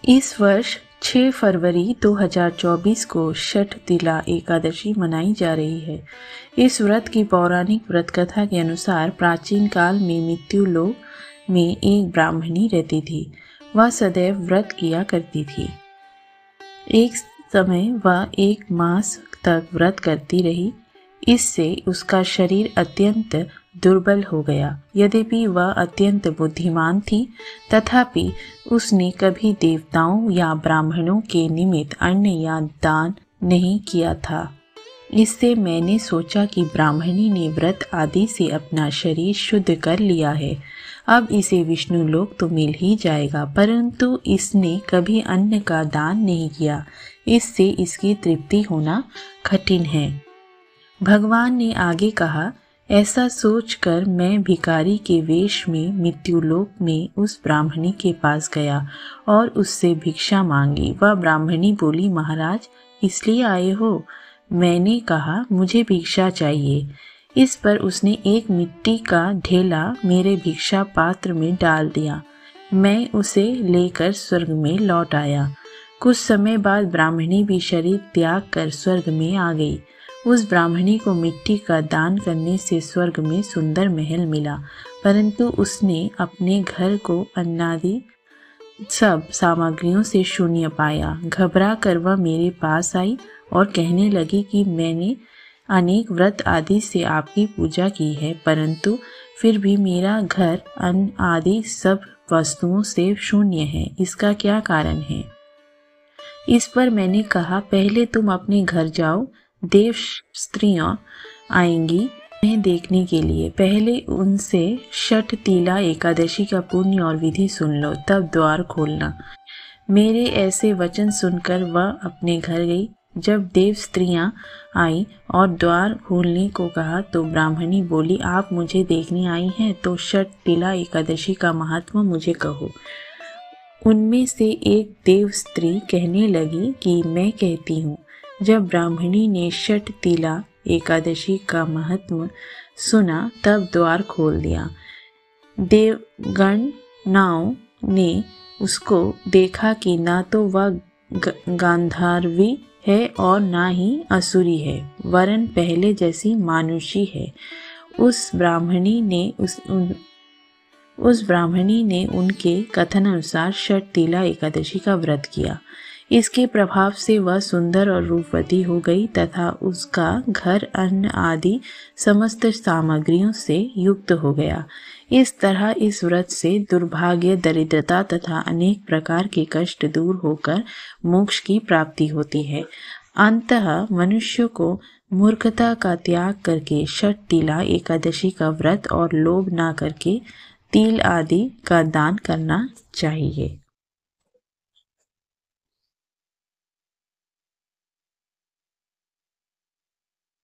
इस वर्ष 6 फरवरी 2024 को छठ तिला एकादशी मनाई जा रही है। इस व्रत की पौराणिक व्रत कथा के अनुसार प्राचीन काल में मृत्युलोक में एक ब्राह्मणी रहती थी। वह सदैव व्रत किया करती थी। एक समय वह 1 मास तक व्रत करती रही। इससे उसका शरीर अत्यंत दुर्बल हो गया। यद्यपि वह अत्यंत बुद्धिमान थी, तथापि उसने कभी देवताओं या ब्राह्मणों के निमित्त अन्न या दान नहीं किया था। इससे मैंने सोचा कि ब्राह्मणी ने व्रत आदि से अपना शरीर शुद्ध कर लिया है, अब इसे विष्णु लोक तो मिल ही जाएगा। परंतु इसने कभी अन्न का दान नहीं किया, इससे इसकी तृप्ति होना कठिन है। भगवान ने आगे कहा, ऐसा सोचकर मैं भिखारी के वेश में मृत्युलोक में उस ब्राह्मणी के पास गया और उससे भिक्षा मांगी। वह ब्राह्मणी बोली, महाराज इसलिए आए हो? मैंने कहा, मुझे भिक्षा चाहिए। इस पर उसने एक मिट्टी का ढेला मेरे भिक्षा पात्र में डाल दिया। मैं उसे लेकर स्वर्ग में लौट आया। कुछ समय बाद ब्राह्मणी भी शरीर त्याग कर स्वर्ग में आ गई। उस ब्राह्मणी को मिट्टी का दान करने से स्वर्ग में सुंदर महल मिला, परंतु उसने अपने घर को अन्नादि सब सामग्रियों से शून्य पाया। घबरा कर वह मेरे पास आई और कहने लगी कि मैंने अनेक व्रत आदि से आपकी पूजा की है, परंतु फिर भी मेरा घर अन्न आदि सब वस्तुओं से शून्य है। इसका क्या कारण है? इस पर मैंने कहा, पहले तुम अपने घर जाओ, देव स्त्रियां आएंगी उन्हें देखने के लिए। पहले उनसे छठ तिला एकादशी का पुण्य और विधि सुन लो, तब द्वार खोलना। मेरे ऐसे वचन सुनकर वह अपने घर गई। जब देव स्त्रियां आई और द्वार खोलने को कहा तो ब्राह्मणी बोली, आप मुझे देखने आई हैं तो छठ तिला एकादशी का महत्व मुझे कहो। उनमें से एक देव स्त्री कहने लगी कि मैं कहती हूँ। जब ब्राह्मणी ने छठ तिला एकादशी का महत्व सुना तब द्वार खोल दिया। देवगणनाओं ने उसको देखा कि ना तो वह गांधारवी है और ना ही असुरी है, वरन पहले जैसी मानुषी है। उस ब्राह्मणी ने उनके कथन अनुसार छठ तिला एकादशी का व्रत किया। इसके प्रभाव से वह सुंदर और रूपवती हो गई तथा उसका घर अन्न आदि समस्त सामग्रियों से युक्त हो गया। इस तरह इस व्रत से दुर्भाग्य, दरिद्रता तथा अनेक प्रकार के कष्ट दूर होकर मोक्ष की प्राप्ति होती है। अंततः मनुष्य को मूर्खता का त्याग करके छठ तिला एकादशी का व्रत और लोभ ना करके तिल आदि का दान करना चाहिए।